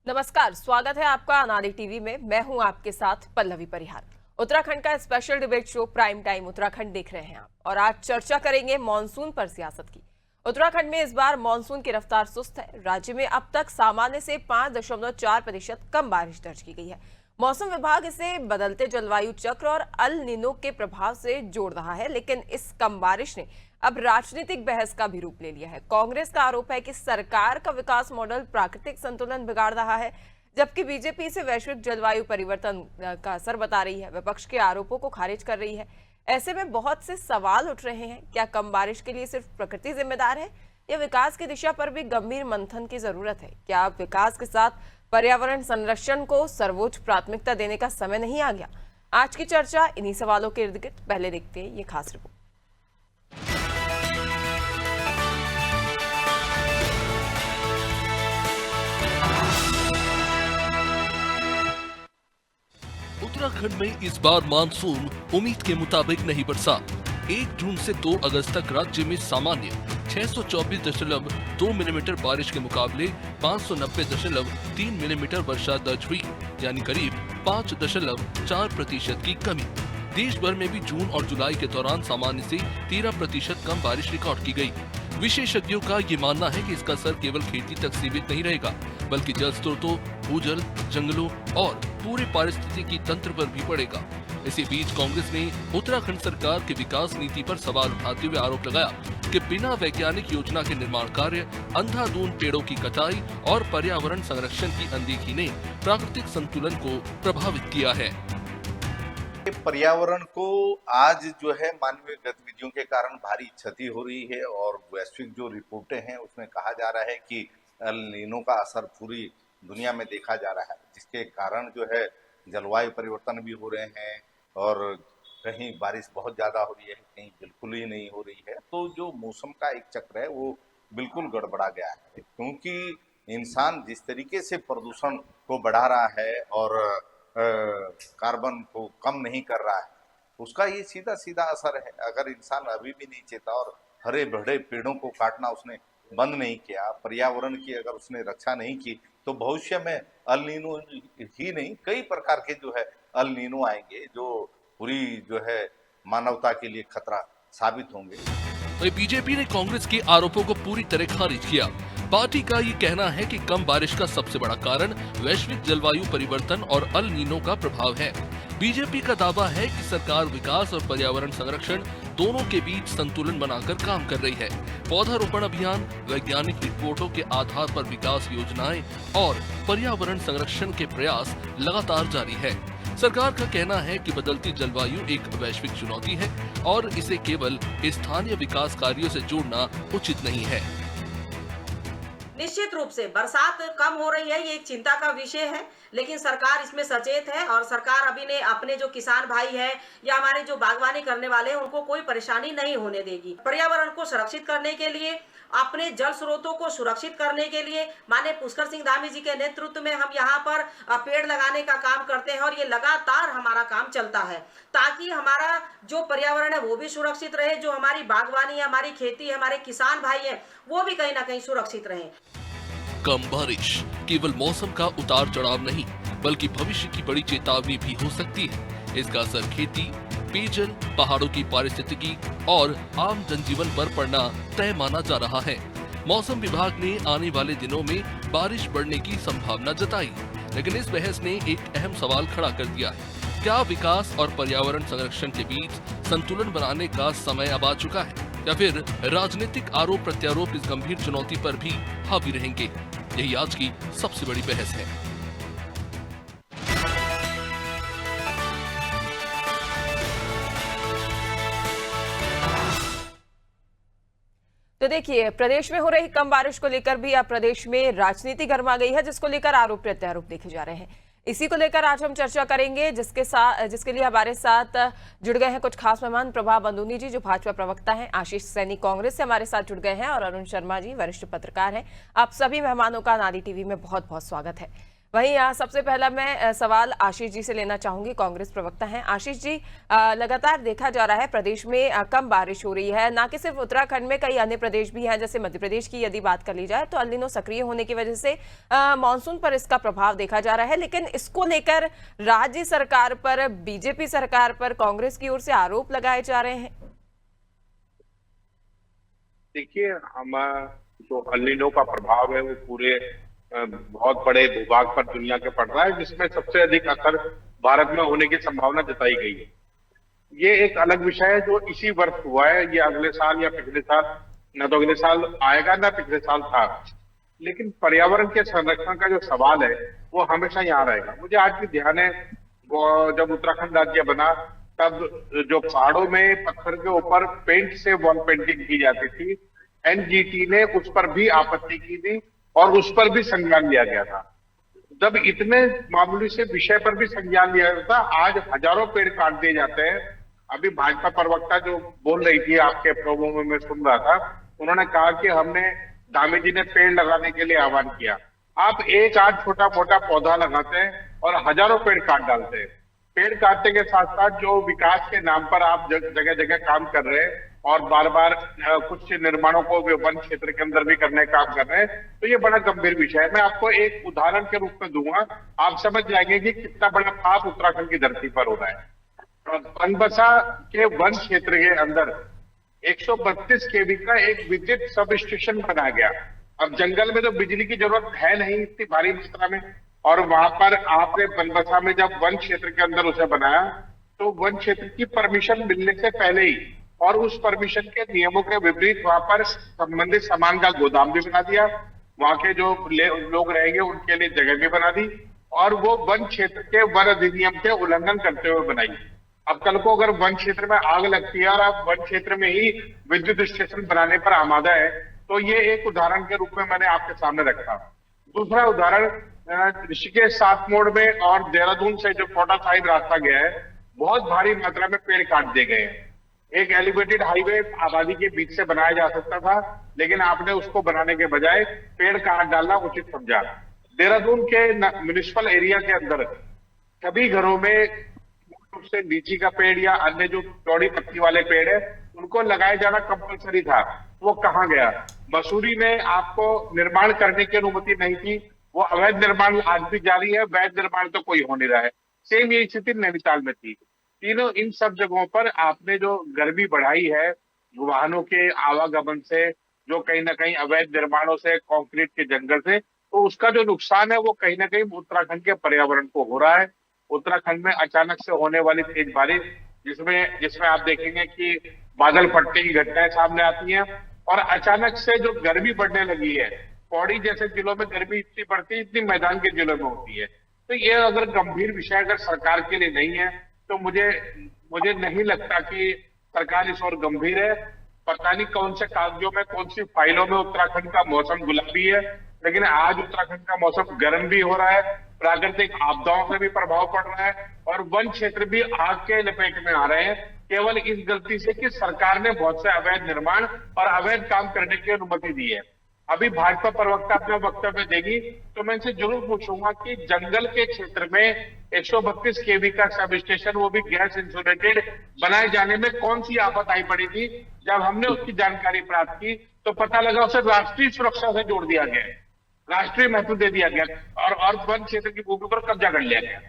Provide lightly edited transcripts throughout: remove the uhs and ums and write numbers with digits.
नमस्कार, स्वागत है आपका अनाड़ी टीवी में। मैं हूं आपके साथ पल्लवी परिहार। उत्तराखंड का special debate show prime time Uttarakhand देख रहे हैं आप, और आज चर्चा करेंगे मॉनसून पर सियासत की। उत्तराखंड में इस बार मॉनसून की रफ्तार सुस्त है। राज्य में अब तक सामान्य से 5.4% कम बारिश दर्ज की गई है। मौसम विभाग इसे बदलते जलवायु चक्र और अल नीनो के प्रभाव से जोड़ रहा है, लेकिन इस कम बारिश ने अब राजनीतिक बहस का भी रूप ले लिया है। कांग्रेस का आरोप है कि सरकार का विकास मॉडल प्राकृतिक संतुलन बिगाड़ रहा है, जबकि बीजेपी इसे वैश्विक जलवायु परिवर्तन का असर बता रही है। विपक्ष के आरोपों को खारिज कर रही है। ऐसे में बहुत से सवाल उठ रहे हैं, क्या कम बारिश के लिए सिर्फ प्रकृति जिम्मेदार है या विकास की दिशा पर भी गंभीर मंथन की जरूरत है? क्या अब विकास के साथ पर्यावरण संरक्षण को सर्वोच्च प्राथमिकता देने का समय नहीं आ गया? आज की चर्चा इन्हीं सवालों के इर्द गिर्द। पहले देखते हैं ये खास रिपोर्ट। उत्तराखंड में इस बार मानसून उम्मीद के मुताबिक नहीं बरसा। 1 जून से 2 अगस्त तक राज्य में सामान्य 624.2 मिलीमीटर बारिश के मुकाबले 590.3 मिलीमीटर वर्षा दर्ज हुई, यानी करीब 5.4% की कमी। देश भर में भी जून और जुलाई के दौरान सामान्य से 13% कम बारिश रिकॉर्ड की गई। विशेषज्ञों का ये मानना है कि इसका असर केवल खेती तक सीमित नहीं रहेगा, बल्कि जल स्रोतों, भूजल, जंगलों और पूरे पारिस्थितिकी तंत्र पर भी पड़ेगा। इसी बीच कांग्रेस ने उत्तराखंड सरकार की विकास नीति पर सवाल उठाते हुए आरोप लगाया कि बिना वैज्ञानिक योजना के निर्माण कार्य, अंधाधुंध पेड़ों की कटाई और पर्यावरण संरक्षण की अनदेखी ने प्राकृतिक संतुलन को प्रभावित किया है। पर्यावरण को आज जो है मानवीय गतिविधियों के कारण भारी क्षति हो रही है, और वैश्विक जो रिपोर्टें हैं उसमें कहा जा रहा है कि एल नीनो का असर पूरी दुनिया में देखा जा रहा है, जिसके कारण जो है जलवायु परिवर्तन भी हो रहे हैं, और कहीं बारिश बहुत ज़्यादा हो रही है, कहीं बिल्कुल ही नहीं हो रही है। तो जो मौसम का एक चक्र है वो बिल्कुल गड़बड़ा गया है, क्योंकि इंसान जिस तरीके से प्रदूषण को बढ़ा रहा है और कार्बन को कम नहीं कर रहा है, उसका ये सीधा सीधा असर है। अगर इंसान अभी भी नहीं चेता और हरे भरे पेड़ों को काटना उसने बंद नहीं किया, पर्यावरण की अगर उसने रक्षा नहीं की, तो भविष्य में अल नीनो ही नहीं कई प्रकार के जो है अल नीनो आएंगे, जो पूरी जो है मानवता के लिए खतरा साबित होंगे। तो बीजेपी ने कांग्रेस के आरोपों को पूरी तरह खारिज किया। पार्टी का ये कहना है कि कम बारिश का सबसे बड़ा कारण वैश्विक जलवायु परिवर्तन और अल नीनो का प्रभाव है। बीजेपी का दावा है कि सरकार विकास और पर्यावरण संरक्षण दोनों के बीच संतुलन बनाकर काम कर रही है। पौधारोपण अभियान, वैज्ञानिक रिपोर्टों के आधार पर विकास योजनाएं और पर्यावरण संरक्षण के प्रयास लगातार जारी है। सरकार का कहना है कि बदलती जलवायु एक वैश्विक चुनौती है और इसे केवल स्थानीय विकास कार्यों से जोड़ना उचित नहीं है। निश्चित रूप से बरसात कम हो रही है, ये एक चिंता का विषय है, लेकिन सरकार इसमें सचेत है, और सरकार अभी ने अपने जो किसान भाई हैं या हमारे जो बागवानी करने वाले हैं उनको कोई परेशानी नहीं होने देगी। पर्यावरण को सुरक्षित करने के लिए, अपने जल स्रोतों को सुरक्षित करने के लिए माननीय पुष्कर सिंह धामी जी के नेतृत्व में हम यहाँ पर पेड़ लगाने का काम करते हैं, और ये लगातार हमारा काम चलता है, ताकि हमारा जो पर्यावरण है वो भी सुरक्षित रहे, जो हमारी बागवानी है, हमारी खेती है, हमारे किसान भाई हैं वो भी कहीं ना कहीं सुरक्षित रहे। कम बारिश केवल मौसम का उतार चढ़ाव नहीं, बल्कि भविष्य की बड़ी चेतावनी भी हो सकती है। इसका असर खेती, पेयजल, पहाड़ों की पारिस्थितिकी और आम जनजीवन पर पड़ना तय माना जा रहा है। मौसम विभाग ने आने वाले दिनों में बारिश बढ़ने की संभावना जताई, लेकिन इस बहस ने एक अहम सवाल खड़ा कर दिया है। क्या विकास और पर्यावरण संरक्षण के बीच संतुलन बनाने का समय अब आ चुका है, या फिर राजनीतिक आरोप प्रत्यारोप इस गंभीर चुनौती पर भी हावी रहेंगे? यही आज की सबसे बड़ी बहस है। तो देखिए, प्रदेश में हो रही कम बारिश को लेकर भी अब प्रदेश में राजनीति गर्मा गई है, जिसको लेकर आरोप प्रत्यारोप देखे जा रहे हैं। इसी को लेकर आज हम चर्चा करेंगे, जिसके लिए हमारे साथ जुड़ गए हैं कुछ खास मेहमान। प्रभा बंदूनी जी जो भाजपा प्रवक्ता हैं, आशीष सैनी कांग्रेस से हमारे साथ जुड़ गए हैं, और अरुण शर्मा जी वरिष्ठ पत्रकार हैं। आप सभी मेहमानों का अनाड़ी टीवी में बहुत बहुत स्वागत है। वहीं सबसे पहला मैं सवाल आशीष जी से लेना चाहूंगी, कांग्रेस प्रवक्ता हैं। आशीष जी, लगातार देखा जा रहा है प्रदेश में कम बारिश हो रही है, ना कि सिर्फ उत्तराखंड में, कई अन्य प्रदेश भी हैं, जैसे मध्य प्रदेश की यदि बात कर ली जाए तो अल नीनो सक्रिय होने की वजह से मानसून पर इसका प्रभाव देखा जा रहा है। लेकिन इसको लेकर राज्य सरकार पर, बीजेपी सरकार पर कांग्रेस की ओर से आरोप लगाए जा रहे हैं। देखिए, हम जो अल नीनो का प्रभाव है वो पूरे बहुत बड़े भूभाग पर दुनिया के पड़ रहा है, जिसमें सबसे अधिक असर भारत में होने की संभावना जताई गई है। ये एक अलग विषय है जो इसी वर्ष हुआ है, ये अगले साल या पिछले साल, न तो अगले साल आएगा ना पिछले साल था। लेकिन पर्यावरण के संरक्षण का जो सवाल है वो हमेशा यहाँ रहेगा। मुझे आज भी ध्यान है, वो जब उत्तराखंड राज्य बना तब जो पहाड़ों में पत्थर के ऊपर पेंट से वॉल पेंटिंग की जाती थी, एनजीटी ने उस पर भी आपत्ति की थी और उस पर भी संज्ञान लिया गया था। जब इतने मामूली से विषय पर भी संज्ञान लिया गया था, आज हजारों पेड़ काट दिए जाते हैं। अभी भाजपा प्रवक्ता जो बोल रही थी आपके प्रोग्राम में, मैं सुन रहा था, उन्होंने कहा कि हमने दामी जी ने पेड़ लगाने के लिए आह्वान किया। आप एक आध छोटा मोटा पौधा लगाते हैं और हजारों पेड़ काट डालते हैं। पेड़ काटने के साथ साथ जो विकास के नाम पर आप जगह जगह काम कर रहे हैं और बार बार कुछ निर्माणों को वन क्षेत्र के अंदर भी करने का काम कर रहे हैं, तो ये बड़ा गंभीर विषय है। मैं आपको एक उदाहरण के रूप में दूंगा, आप समझ जाएंगे कि कितना बड़ा पाप उत्तराखंड की धरती पर हो रहा है। बनबसा के वन क्षेत्र के अंदर 132 केवी का एक विद्युत सब स्टेशन बनाया गया। अब जंगल में तो बिजली की जरूरत है नहीं इतनी भारी मात्रा में, और वहां पर आपने बनबसा में जब वन क्षेत्र के अंदर उसे बनाया तो वन क्षेत्र की परमिशन मिलने से पहले ही और उस परमिशन के नियमों के विपरीत वहां पर संबंधित सामान का गोदाम भी बना दिया, वहां के जो लोग रहेंगे उनके लिए जगह भी बना दी, और वो वन क्षेत्र के वन अधिनियम के उल्लंघन करते हुए बनाई। अब कल को अगर वन क्षेत्र में आग लगती है और आप वन क्षेत्र में ही विद्युत स्टेशन बनाने पर आमादा है, तो ये एक उदाहरण के रूप में मैंने आपके सामने रखा। दूसरा उदाहरण, ऋषिकेश सात मोड़ में और देहरादून से जो कोटा साहिब रास्ता गया है, बहुत भारी मात्रा में पेड़ काट दिए गए हैं। एक एलिवेटेड हाईवे आबादी के बीच से बनाया जा सकता था, लेकिन आपने उसको बनाने के बजाय पेड़ काट डालना उचित समझा। देहरादून के म्युनिसिपल एरिया के अंदर सभी घरों में से लीची का पेड़ या अन्य जो चौड़ी पत्ती वाले पेड़ है उनको लगाया जाना कंपलसरी था, वो कहाँ गया? मसूरी में आपको निर्माण करने की अनुमति नहीं थी, वो अवैध निर्माण आज भी जारी है, वैध निर्माण तो कोई हो नहीं रहा है। सेम यही स्थिति नैनीताल में थी। तीनों इन सब जगहों पर आपने जो गर्मी बढ़ाई है वाहनों के आवागमन से, जो कहीं ना कहीं अवैध निर्माणों से, कंक्रीट के जंगल से, तो उसका जो नुकसान है वो कहीं ना कहीं उत्तराखंड के पर्यावरण को हो रहा है। उत्तराखंड में अचानक से होने वाली तेज बारिश, जिसमें आप देखेंगे कि बादल फटने की घटनाएं सामने आती हैं, और अचानक से जो गर्मी बढ़ने लगी है, पौड़ी जैसे जिलों में गर्मी इतनी बढ़ती है, इतनी मैदान के जिलों में होती है। तो ये अगर गंभीर विषय अगर सरकार के लिए नहीं है तो मुझे नहीं लगता कि सरकार इस और गंभीर है। पता नहीं कौन से कागजों में, कौन सी फाइलों में उत्तराखंड का मौसम गुलाबी है, लेकिन आज उत्तराखंड का मौसम गर्म भी हो रहा है, प्राकृतिक आपदाओं से भी प्रभाव पड़ रहा है, और वन क्षेत्र भी आग के लपेट में आ रहे हैं, केवल इस गलती से कि सरकार ने बहुत से अवैध निर्माण और अवैध काम करने की अनुमति दी है। अभी भाजपा प्रवक्ता अपना वक्तव्य देगी तो मैं इनसे जरूर पूछूंगा कि जंगल के क्षेत्र में 132 केवी का सब स्टेशन, वो भी गैस इंसुलेटेड, बनाए जाने में कौन सी आफत आई पड़ी थी? जब हमने उसकी जानकारी प्राप्त की तो पता लगा उसे राष्ट्रीय सुरक्षा से जोड़ दिया गया, राष्ट्रीय महत्व दे दिया गया और वन क्षेत्र की भूमि पर कब्जा कर लिया गया।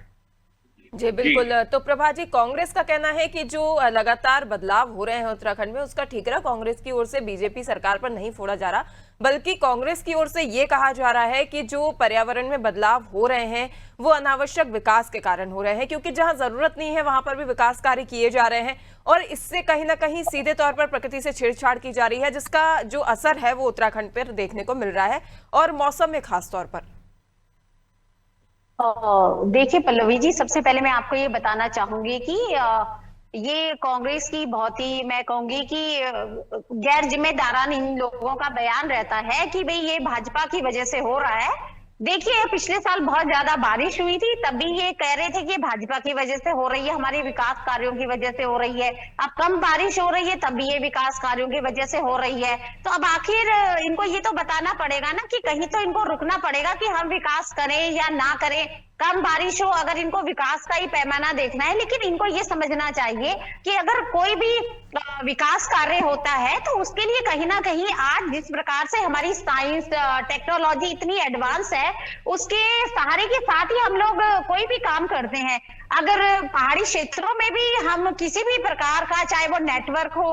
जी बिल्कुल। तो प्रभा जी, कांग्रेस का कहना है कि जो लगातार बदलाव हो रहे हैं उत्तराखंड में, उसका ठीकरा कांग्रेस की ओर से बीजेपी सरकार पर नहीं फोड़ा जा रहा, बल्कि कांग्रेस की ओर से ये कहा जा रहा है कि जो पर्यावरण में बदलाव हो रहे हैं वो अनावश्यक विकास के कारण हो रहे हैं, क्योंकि जहां जरूरत नहीं है वहां पर भी विकास कार्य किए जा रहे हैं, और इससे कहीं ना कहीं सीधे तौर पर प्रकृति से छेड़छाड़ की जा रही है, जिसका जो असर है वो उत्तराखंड पर देखने को मिल रहा है, और मौसम में खास तौर पर। देखिए पल्लवी जी, सबसे पहले मैं आपको ये बताना चाहूंगी कि ये कांग्रेस की बहुत ही, मैं कहूंगी कि गैर जिम्मेदारान इन लोगों का बयान रहता है कि भाई ये भाजपा की वजह से हो रहा है, देखिए, पिछले साल बहुत ज्यादा बारिश हुई थी, तब भी ये कह रहे थे कि भाजपा की वजह से हो रही है, हमारे विकास कार्यों की वजह से हो रही है। अब कम बारिश हो रही है, तब भी ये विकास कार्यों की वजह से हो रही है। तो अब आखिर इनको ये तो बताना पड़ेगा ना कि कहीं तो इनको रुकना पड़ेगा कि हम विकास करें या ना करें। कम बारिश हो, अगर इनको विकास का ही पैमाना देखना है, लेकिन इनको ये समझना चाहिए कि अगर कोई भी विकास कार्य होता है तो उसके लिए कहीं ना कहीं आज जिस प्रकार से हमारी साइंस टेक्नोलॉजी इतनी एडवांस है, उसके सहारे के साथ ही हम लोग कोई भी काम करते हैं। अगर पहाड़ी क्षेत्रों में भी हम किसी भी प्रकार का, चाहे वो नेटवर्क हो,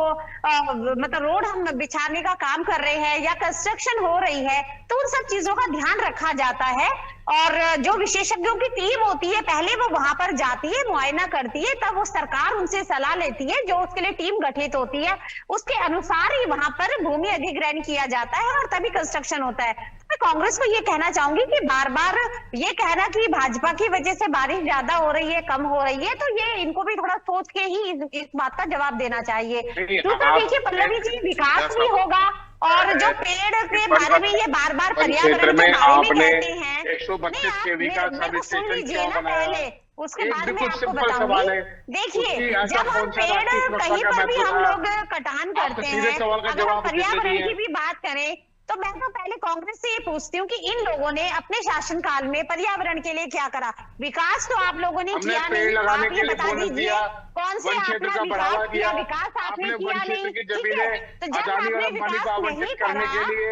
मतलब रोड हम बिछाने का काम कर रहे हैं या कंस्ट्रक्शन हो रही है, तो उन सब चीजों का ध्यान रखा जाता है। और जो विशेषज्ञों की टीम होती है, पहले वो वहां पर जाती है, मुआयना करती है, तब वो सरकार उनसे सलाह लेती है, जो उसके लिए टीम गठित होती है, उसके अनुसार ही वहां पर भूमि अधिग्रहण किया जाता है और तभी कंस्ट्रक्शन होता है। मैं कांग्रेस को ये कहना चाहूंगी कि बार बार ये कहना कि भाजपा की वजह से बारिश ज्यादा हो रही है, कम हो रही है, तो ये इनको भी थोड़ा सोच के ही इस बात का जवाब देना चाहिए। दूसरा देखिए पल्लवी जी, विकास भी होगा और जो पेड़ के बारे में ये बार बार पर्यावरण के बारे में कहते हैं, 132 केवी का सब स्टेशन क्यों बनाया? उसके बाद में आपको बताऊंगी। देखिए, जब हम पेड़ कहीं पर भी हम लोग कटान करते हैं, अगर हम पर्यावरण की भी बात करें, तो मैं तो पहले कांग्रेस से ये पूछती हूँ कि इन लोगों ने अपने शासनकाल में पर्यावरण के लिए क्या करा? विकास तो आप लोगों ने किया नहीं। आप ये बता दीजिए कौन से आपने विकास किया? विकास आपने किया नहीं, ठीक है? तो जब आपने विकास नहीं करा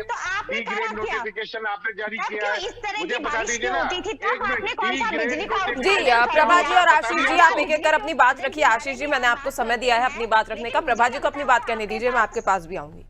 तो आपने करा क्या? आपने जारी तब किया क्यों इस तरह की बारिश क्यों होती थी? तब आपने कौन सा बिजली का जी प्रभा जी और आशीष जी, आप एक एक कर अपनी बात रखिए। आशीष जी, मैंने आपको समय दिया है अपनी बात रखने का, प्रभा जी को अपनी बात कहने दीजिए, मैं आपके पास भी आऊंगी।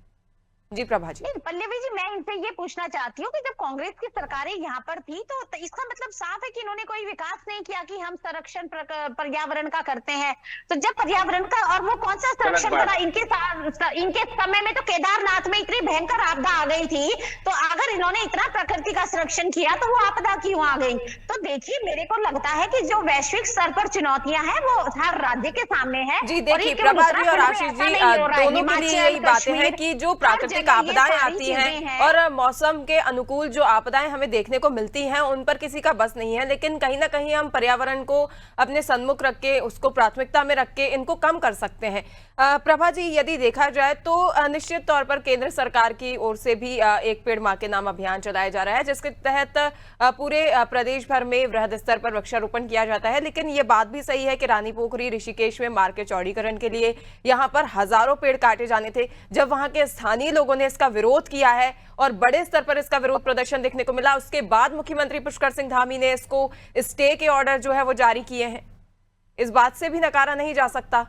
जी प्रभा जी। पल्लवी जी, मैं इनसे ये पूछना चाहती हूँ कि जब कांग्रेस की सरकारें यहाँ पर थी तो इसका मतलब साफ है कि इन्होंने कोई विकास नहीं किया कि हम संरक्षण पर्यावरण का करते हैं। तो जब पर्यावरण का, और वो कौन सा संरक्षण करा? इनके समय में तो केदारनाथ में इतनी भयंकर आपदा आ गई थी, तो अगर इन्होंने इतना प्रकृति का संरक्षण किया तो वो आपदा क्यों आ गई? तो देखिए, मेरे को लगता है कि जो वैश्विक स्तर पर चुनौतियां हैं वो हर राज्य के सामने है। जी देखिए प्रभा जी और आशीष जी, दोनों के लिए यही बातें हैं कि जो प्राकृतिक आपदाएं आती हैं और मौसम के अनुकूल जो आपदाएं हमें देखने को मिलती हैं, उन पर किसी का बस नहीं है, लेकिन कहीं ना कहीं हम पर्यावरण को अपने सन्मुख रख के, उसको प्राथमिकता में रख के इनको कम कर सकते हैं। प्रभा जी, यदि देखा जाए तो निश्चित तौर पर केंद्र सरकार की ओर से भी एक पेड़ मां के नाम अभियान चलाया जा रहा है, जिसके तहत पूरे प्रदेश भर में वृहद स्तर पर वृक्षारोपण किया जाता है। लेकिन ये बात भी सही है कि रानी पोखरी, ऋषिकेश में मार्ग के चौड़ीकरण के लिए यहाँ पर हजारों पेड़ काटे जाने थे। जब वहां के स्थानीय लोगों ने इसका विरोध किया है और बड़े स्तर पर इसका विरोध प्रदर्शन देखने को मिला, उसके बाद मुख्यमंत्री पुष्कर सिंह धामी ने इसको स्टे के ऑर्डर जो है वो जारी किए हैं। इस बात से भी नकारा नहीं जा सकता।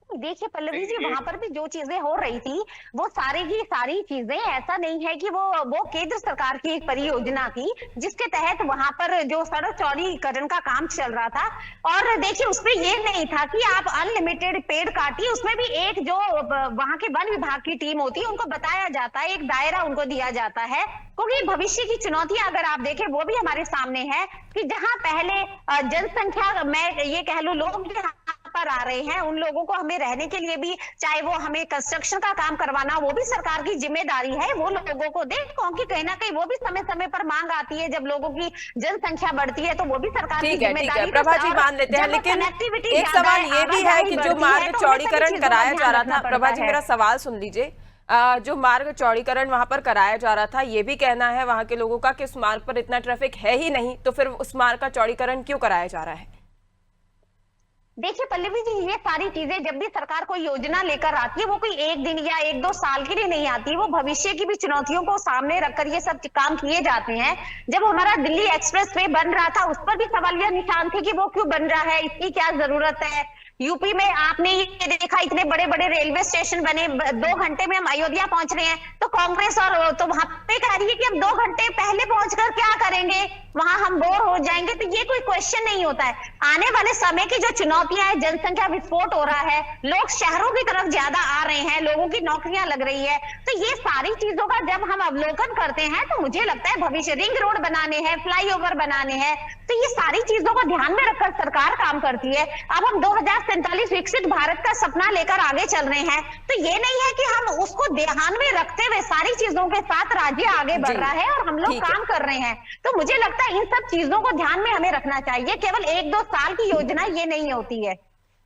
देखिए पल्लवी जी, वहां पर भी जो चीजें हो रही थी वो सारी की सारी चीजें, ऐसा नहीं है कि वो केंद्र सरकार की एक परियोजना थी जिसके तहत वहां पर जो सड़क चौड़ीकरण का काम चल रहा था। और देखिए, उसमें ये नहीं था कि आप अनलिमिटेड पेड़ काटिए, उसमें भी एक जो वहां के वन विभाग की टीम होती है उनको बताया जाता है, एक दायरा उनको दिया जाता है, क्योंकि भविष्य की चुनौतियां अगर आप देखें वो भी हमारे सामने है कि जहां पहले जनसंख्या, मैं ये कह लूं, लोग पर आ रहे हैं, उन लोगों को हमें रहने के लिए भी, चाहे वो हमें कंस्ट्रक्शन का काम करवाना, वो भी सरकार की जिम्मेदारी है। वो लोगों को देखो कि कहीं ना कहीं वो भी समय समय पर मांग आती है, जब लोगों की जनसंख्या बढ़ती है तो वो भी सरकार की जिम्मेदारी है। प्रभा जी मान लेते हैं, लेकिन एक सवाल ये भी है कि जो मार्ग चौड़ीकरण कराया जा रहा था, प्रभा जी मेरा सवाल सुन लीजिए, जो मार्ग चौड़ीकरण वहां पर कराया जा रहा था, ये भी कहना है वहां के लोगों का कि उस मार्ग पर इतना ट्रैफिक है ही नहीं, तो फिर उस मार्ग का चौड़ीकरण क्यों कराया जा रहा है? देखिए पल्लवी जी, ये सारी चीजें जब भी सरकार कोई योजना लेकर आती है, वो कोई एक दिन या एक दो साल के लिए नहीं आती, वो भविष्य की भी चुनौतियों को सामने रखकर ये सब काम किए जाते हैं। जब हमारा दिल्ली एक्सप्रेसवे बन रहा था, उस पर भी सवालिया निशान थे कि वो क्यों बन रहा है, इसकी क्या जरूरत है। यूपी में आपने ये देखा, इतने बड़े बड़े रेलवे स्टेशन बने, 2 घंटे में हम अयोध्या पहुंच रहे हैं, तो कांग्रेस और तो वहां पे कह रही है कि हम 2 घंटे पहले पहुंचकर क्या करेंगे, वहां हम बोर हो जाएंगे, तो ये कोई क्वेश्चन नहीं होता है। आने वाले समय की जो चुनौतियां हैं, जनसंख्या विस्फोट हो रहा है, लोग शहरों की तरफ ज्यादा आ रहे हैं, लोगों की नौकरियां लग रही है, तो ये सारी चीजों का जब हम अवलोकन करते हैं तो मुझे लगता है भविष्य रिंग रोड बनाने हैं, फ्लाईओवर बनाने हैं, तो ये सारी चीजों को ध्यान में रखकर सरकार काम करती है। अब हम 2047 विकसित भारत का सपना लेकर आगे चल रहे हैं, तो ये नहीं है कि हम उसको ध्यान में रखते हुए सारी चीजों के साथ राज्य आगे बढ़ रहा है और हम लोग काम कर रहे हैं। तो मुझे लगता है इन सब चीजों को ध्यान में हमें रखना चाहिए, केवल 1-2 साल की योजना ये नहीं होती है।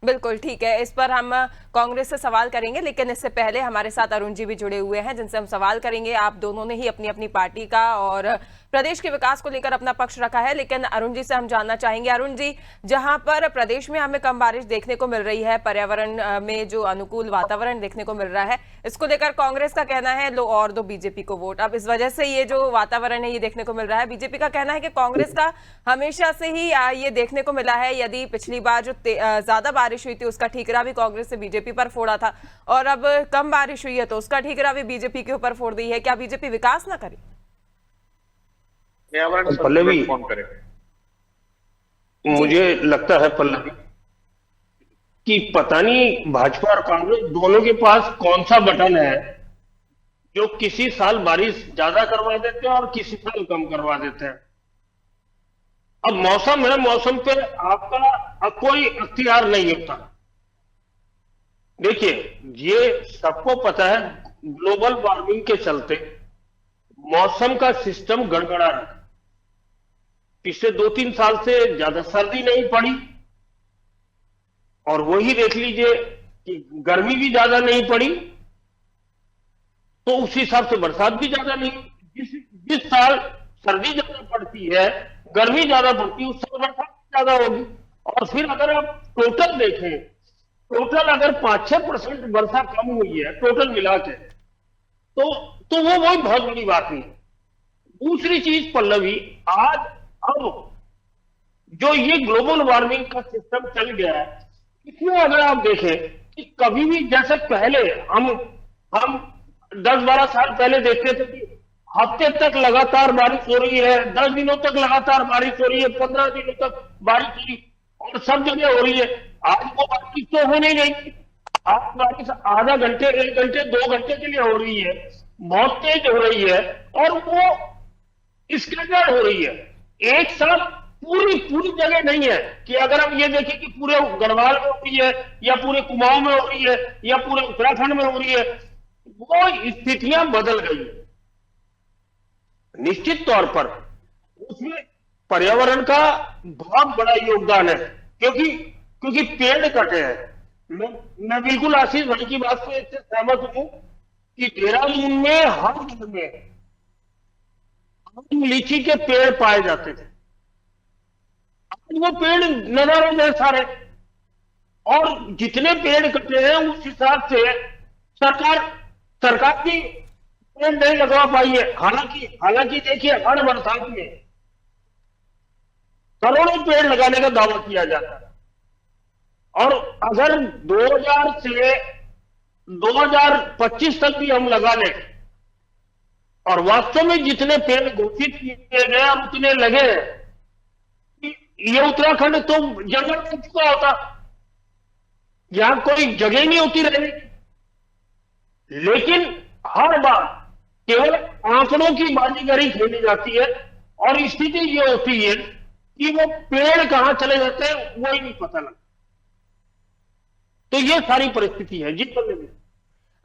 बिल्कुल ठीक है, इस पर हम कांग्रेस से सवाल करेंगे, लेकिन इससे पहले हमारे साथ अरुण जी भी जुड़े हुए हैं जिनसे हम सवाल करेंगे। आप दोनों ने ही अपनी अपनी पार्टी का और प्रदेश के विकास को लेकर अपना पक्ष रखा है, लेकिन अरुण जी से हम जानना चाहेंगे, अरुण जी, जहां पर प्रदेश में हमें कम बारिश देखने को मिल रही है, पर्यावरण में जो अनुकूल वातावरण देखने को मिल रहा है, इसको लेकर कांग्रेस का कहना है लो और दो बीजेपी को वोट। अब इस वजह से ये जो वातावरण है ये देखने को मिल रहा है। बीजेपी का कहना है कि कांग्रेस का हमेशा से ही ये देखने को मिला है, यदि पिछली बार जो ज्यादा बारिश हुई थी उसका ठीकरा भी कांग्रेस से बीजेपी पर फोड़ा था, और अब कम बारिश हुई है तो उसका ठीकरा भी बीजेपी के ऊपर फोड़ दी है। क्या बीजेपी विकास ना करे? पल्लवी, कौन करे? मुझे लगता है पल्लवी कि पता नहीं भाजपा और कांग्रेस दोनों के पास कौन सा बटन है जो किसी साल बारिश ज्यादा करवा देते हैं और किसी साल कम करवा देते हैं। अब मौसम है, मौसम पे आपका अब कोई अख्तियार नहीं होता। देखिए, ये सबको पता है, ग्लोबल वार्मिंग के चलते मौसम का सिस्टम गड़बड़ा रहा है। पिछले 2-3 साल से ज्यादा सर्दी नहीं पड़ी, और वही देख लीजिए कि गर्मी भी ज्यादा नहीं पड़ी, तो उस हिसाब से बरसात भी ज्यादा नहीं। जिस साल सर्दी ज्यादा पड़ती है, गर्मी ज्यादा पड़ती है, उस साल बरसात ज्यादा होगी। और फिर अगर आप टोटल देखें, टोटल अगर 5-6% वर्षा कम हुई है टोटल मिला के, तो वो बहुत बड़ी बात नहीं। दूसरी चीज पल्लवी, आज अब जो ये ग्लोबल वार्मिंग का सिस्टम चल गया है, इसमें अगर आप देखें कि कभी भी, जैसे पहले हम 10-12 साल पहले देखते थे कि हफ्ते तक लगातार बारिश हो रही है, 10 दिनों तक लगातार बारिश हो रही है, 15 दिनों तक बारिश हो रही और सब जगह हो रही है। आज वो बारिश तो हो नहीं रही, आज बारिश आधा घंटे, 1 घंटे, 2 घंटे के लिए हो रही है, बहुत तेज हो रही है, और वो स्कैटर्ड हो रही है। एक साथ पूरी जगह नहीं है कि अगर हम ये देखें कि पूरे गढ़वाल में हो रही है, या पूरे कुमाऊं में हो रही है, या पूरे उत्तराखंड में हो रही है, वो स्थितियां बदल गई है। निश्चित तौर पर उसमें पर्यावरण का बहुत बड़ा योगदान है, क्योंकि पेड़ कटे हैं। मैं बिल्कुल आशीष भाई की बात से सहमत हूं कि देहरादून में हर घर में लीची के पेड़ पाए जाते थे, आज वो पेड़ नजर आ रहे सारे, और जितने पेड़ कटे हैं उस हिसाब से सरकार की पेड़ नहीं लगवा पाई है। हालांकि देखिए, हर बरसात में करोड़ों पेड़ लगाने का दावा किया जाता है, और अगर 2000 से 2025 तक भी हम लगा लें, और वास्तव में जितने पेड़ घोषित किए गए और उतने लगे, ये उत्तराखंड तो जंगल बन चुका होता, यहां कोई जगह नहीं होती रहने की। लेकिन हर बार केवल आंकड़ों की बाजीगरी खेली जाती है, और स्थिति ये होती है कि वो पेड़ कहां चले जाते हैं वो ही नहीं पता लगता। तो ये सारी परिस्थिति है जी।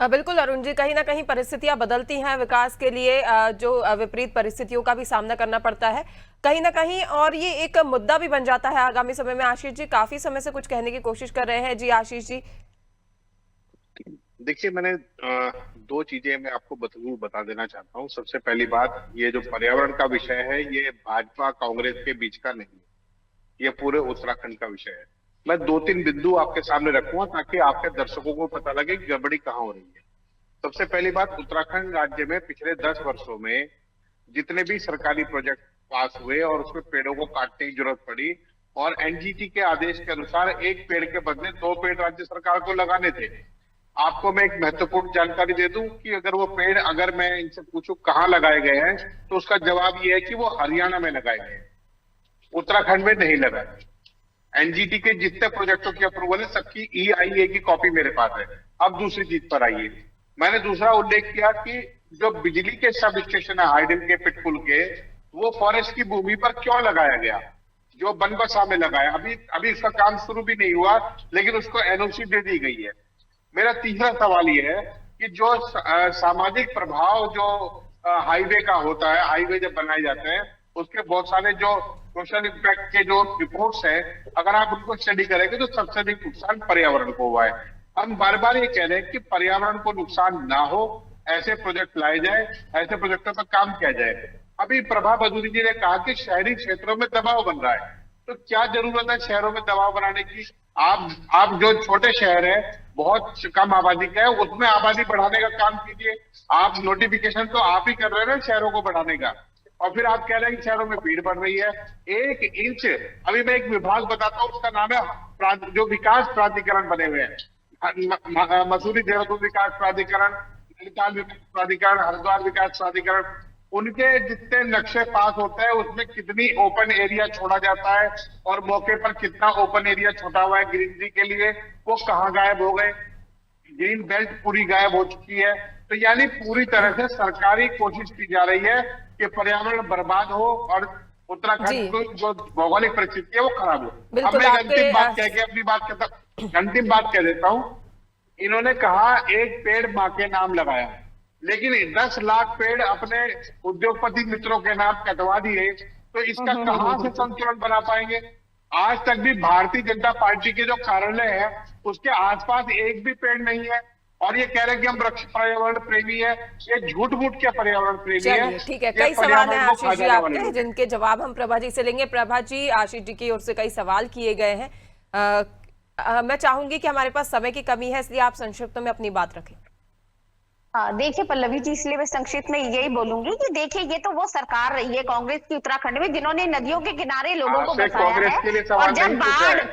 बिल्कुल अरुण जी, कहीं ना कहीं परिस्थितियां बदलती हैं विकास के लिए, जो विपरीत परिस्थितियों का भी सामना करना पड़ता है कहीं ना कहीं, और ये एक मुद्दा भी बन जाता है आगामी समय में। आशीष जी काफी समय से कुछ कहने की कोशिश कर रहे हैं। जी आशीष जी। देखिए, मैंने 2 चीजें मैं आपको बता देना चाहता हूँ। सबसे पहली बात, ये जो पर्यावरण का विषय है, ये भाजपा कांग्रेस के बीच का नहीं है, ये पूरे उत्तराखंड का विषय है। मैं 2-3 बिंदु आपके सामने रखूंगा ताकि आपके दर्शकों को पता लगे कि गड़बड़ी कहाँ हो रही है। सबसे पहली बात, उत्तराखंड राज्य में पिछले 10 वर्षों में जितने भी सरकारी प्रोजेक्ट पास हुए और उसमें पेड़ों को काटने की जरूरत पड़ी, और एनजीटी के आदेश के अनुसार 1 पेड़ के बदले 2 पेड़ राज्य सरकार को लगाने थे। आपको मैं एक महत्वपूर्ण जानकारी दे दूं कि अगर वो पेड़, अगर मैं इनसे पूछूं कहाँ लगाए गए हैं, तो उसका जवाब ये है कि वो हरियाणा में लगाए गए हैं। उत्तराखंड में नहीं लगा है। एनजीटी के जितने प्रोजेक्टों की अप्रूवल है सबकी EIA की कॉपी मेरे पास है। अब दूसरी चीज पर आइए, मैंने दूसरा उल्लेख किया कि जो बिजली के सब स्टेशन है हाइडल के, पिटपुल के, वो फॉरेस्ट की भूमि पर क्यों लगाया गया, जो बनबसा में लगाया। अभी इसका काम शुरू भी नहीं हुआ, लेकिन उसको NOC दे दी गई है। मेरा तीसरा सवाल ये है कि जो सामाजिक प्रभाव जो हाईवे का होता है, हाईवे जब बनाए जाते हैं उसके बहुत सारे जो सोशल इम्पैक्ट के जो रिपोर्ट्स है, अगर आप उनको स्टडी करेंगे तो सबसे अधिक नुकसान पर्यावरण को हुआ है। हम बार बार ये कह रहे हैं कि पर्यावरण को नुकसान ना हो, ऐसे प्रोजेक्ट लाए जाए, ऐसे प्रोजेक्टों पर काम किया जाए। अभी प्रभा बदूरी जी ने कहा कि शहरी क्षेत्रों में दबाव बन रहा है, तो क्या जरूरत है शहरों में दबाव बनाने की? आप जो छोटे शहर है, बहुत कम आबादी का है, उसमें आबादी बढ़ाने का काम कीजिए। आप नोटिफिकेशन तो आप ही कर रहे हैं ना शहरों को बढ़ाने का, और फिर आप कह रहे हैं कि शहरों में भीड़ बढ़ रही है। 1 इंच, अभी मैं एक विभाग बताता हूँ, उसका नाम है जो विकास प्राधिकरण बने हुए हैं, मसूरी देहरादून विकास प्राधिकरण, नैनीताल विकास प्राधिकरण, हरिद्वार विकास प्राधिकरण, उनके जितने नक्शे पास होते हैं उसमें कितनी ओपन एरिया छोड़ा जाता है और मौके पर कितना ओपन एरिया छोटा हुआ है ग्रीनरी के लिए, वो कहाँ गायब हो गए। ग्रीन बेल्ट पूरी गायब हो चुकी है। तो यानी पूरी तरह से सरकारी कोशिश की जा रही है कि पर्यावरण बर्बाद हो और उत्तराखंड की जो भौगोलिक परिस्थिति है वो खराब हो। अब मैं अंतिम बात कह के अपनी बात करता, अंतिम बात कह देता हूँ। इन्होंने कहा एक पेड़ माँ के नाम लगाया, लेकिन 10 लाख पेड़ अपने उद्योगपति मित्रों के नाम कटवा दिए, तो इसका कहां से संतुलन बना पाएंगे? आज तक भी भारतीय जनता पार्टी के जो कार्यालय है उसके आसपास एक भी पेड़ नहीं है, और ये कह रहे हैं कि हम वृक्ष पर्यावरण प्रेमी है। ये झूठ मूठ के पर्यावरण प्रेमी है। ठीक है, कई सवाल हैं आशीष जी आपके, जिनके जवाब हम प्रभा जी से लेंगे। प्रभा जी, आशीष जी की ओर से कई सवाल किए गए हैं। मैं चाहूंगी कि हमारे पास समय की कमी है, इसलिए आप संक्षिप्त में अपनी बात रखें। देखिए पल्लवी जी, इसलिए मैं संक्षिप्त में यही बोलूंगी कि देखिए ये तो वो सरकार रही है कांग्रेस की उत्तराखंड में जिन्होंने नदियों के किनारे लोगों को बसाया है, और जब बाढ़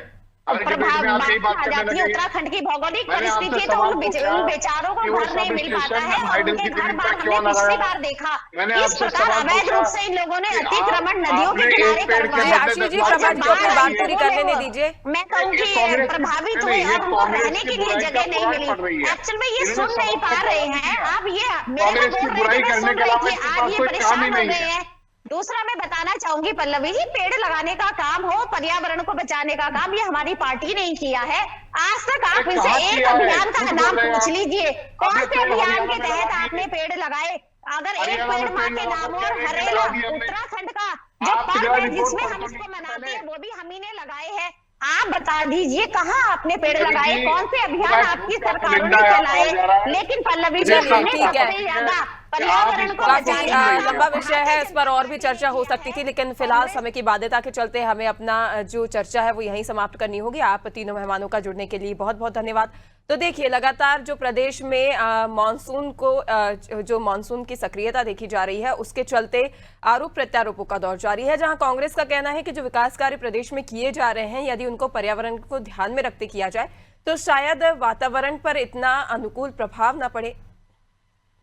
प्रभाव आ जाती है उत्तराखंड की भौगोलिक परिस्थिति, तो उन बेचारों को घर नहीं मिल पाता है, और उनके घर बार हमने पिछली बार देखा किस प्रकार अवैध रूप से इन लोगों ने अतिक्रमण नदियों के किनारे करवाया। आशीष जी, प्रभा जी को अपनी बात पूरी करने नहीं दीजिए। मैं कहूँगी प्रभावित हुए और उनको रहने के लिए जगह नहीं मिली। एक्चुअल में ये सुन नहीं पा रहे हैं। आप ये मेरे को बोल रहे थे, सुन रही थी, आज ये परेशान हो गए हैं। दूसरा मैं बताना चाहूंगी पल्लवी जी, पेड़ लगाने का काम हो, पर्यावरण को बचाने का काम, ये हमारी पार्टी ने किया है। आज तक आप इनसे एक अभियान का नाम पूछ लीजिए, कौन से अभियान के तहत आपने पेड़ लगाए? अगर एक पेड़ माँ के नाम और हरेला उत्तराखंड का जो पर्व है जिसमें हम इसको मनाते हैं वो भी हम ही ने लगाए हैं। आप बता दीजिए कहाँ आपने पेड़ लगाए, कौन से अभियान आपकी सरकारों ने चलाए? लेकिन पल्लवी जी, सबसे ज्यादा पर्यावरण को बचाने लंबा विषय है, इस पर और भी चर्चा हो सकती थी, लेकिन फिलहाल समय की बाध्यता के चलते हमें अपना जो चर्चा है वो यहीं समाप्त करनी होगी। आप तीनों मेहमानों का जुड़ने के लिए बहुत बहुत धन्यवाद। तो देखिए, लगातार जो प्रदेश में मानसून को जो मानसून की सक्रियता देखी जा रही है, उसके चलते आरोप प्रत्यारोपों का दौर जारी है, जहां कांग्रेस का कहना है कि जो विकास कार्य प्रदेश में किए जा रहे हैं, यदि उनको पर्यावरण को ध्यान में रखते किया जाए तो शायद वातावरण पर इतना अनुकूल प्रभाव न पड़े।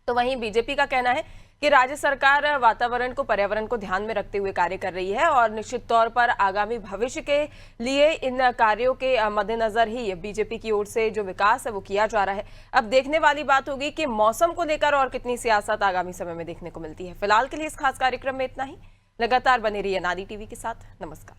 तो वहीं बीजेपी का कहना है कि राज्य सरकार वातावरण को, पर्यावरण को ध्यान में रखते हुए कार्य कर रही है, और निश्चित तौर पर आगामी भविष्य के लिए इन कार्यों के मद्देनजर ही बीजेपी की ओर से जो विकास है वो किया जा रहा है। अब देखने वाली बात होगी कि मौसम को लेकर और कितनी सियासत आगामी समय में देखने को मिलती है। फिलहाल के लिए इस खास कार्यक्रम में इतना ही। लगातार बने रहिए नारी टीवी के साथ। नमस्कार।